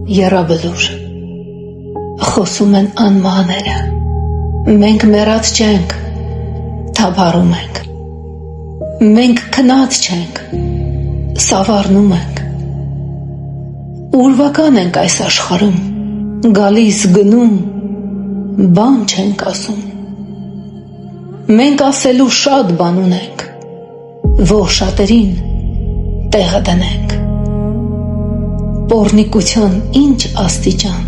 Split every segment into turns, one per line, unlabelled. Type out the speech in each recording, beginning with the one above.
Եռաբլուր, խոսում են անմահները, մենք մեռած չենք, թափառում ենք, մենք քնած չենք, սավառնում ենք, ուրվական ենք այս աշխարհում, գալիս գնում, բան չենք ասում, մենք ասելու շատ բան ունենք, որ շատերին տեղը դնենք, պոռնիկության ինչ աստիճան,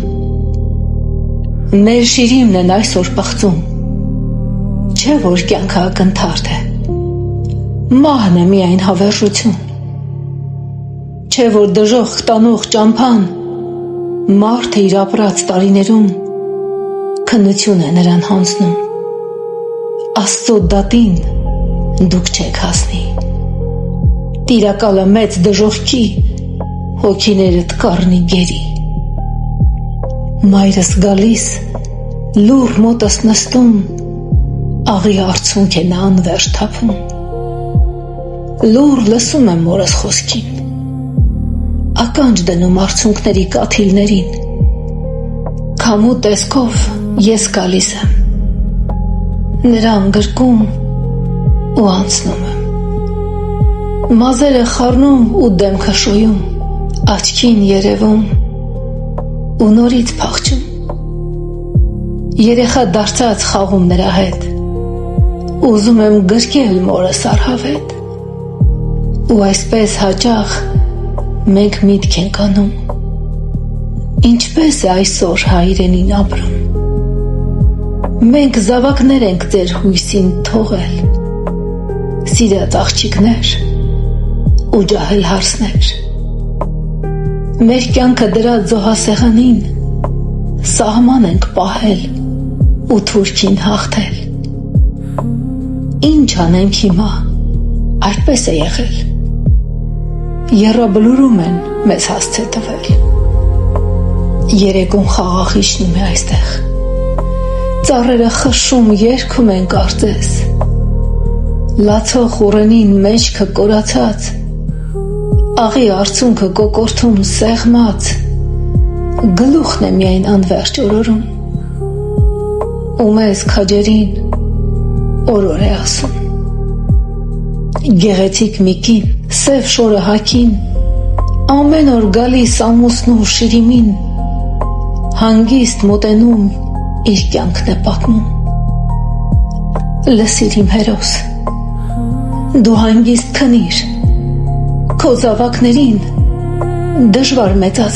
մեր շիրիմն են այսօր պղծում, չէ որ կյանքը ակնթարթ է, մահն է միայն հավերժություն, չէ որ դժոխք տանող ճամփան, մարդը իր ապրած տարիներում քննություն է նրան հանձնում, Աստծո դատին դուք չեք հասնի, տիրակալը մեծ դժոխքի հոգիներդ կառնի գերի, մայրս գալիս, լուռ մոտս նստում, աղի արցունք է նա անվերջ թափում, լուռ լսում եմ մորս խոսքին, ականջ դնում արցունքների կաթիլներին, քամու տեսքով ես գալիս եմ, նրան գրկում ու անցնում եմ, մազերը խառնում ու դեմքը շոյում, աչքին երևում ու նորից փախչում, երեխա դարձած խաղում նրա հետ, ուզում եմ գրկել մորս արհավետ, ու այսպես հաճախ մենք միտք ենք անում, ինչպես է այսօր հայրենին ապրում, մենք զավակներ ենք ձեր հույսին թողել, սիրած աղջիկներ ու ջահել հարսներ, մեր կյանքը դրած զոհասեղանին սահման ենք պահել ու թուրքին հաղթել, ինչ անենք հիմա, այդպես է եղել, եռաբլուրում են մեզ հասցե տվել, երեկոն խաղաղ իջնում է այստեղ, ծառերը խշշում երգում են կարծես, լացող ուռենին մեջքը կորացած, աղի արցունքը կոկորթում սեղմած, գլուխն է միայն անվերջ օրորում, ու մեզ քաջերին օրոր է ասում, գեղեցիկ մի կին, սև շորը հագին, ամեն օր գալիս ամուսնու շիրիմին, հանգիստ մոտենում իր կյանքն է պատմում, լսիր իմ հերոս, դու հանգիստ քնիր, քո զավակներին դժվար մեծացրել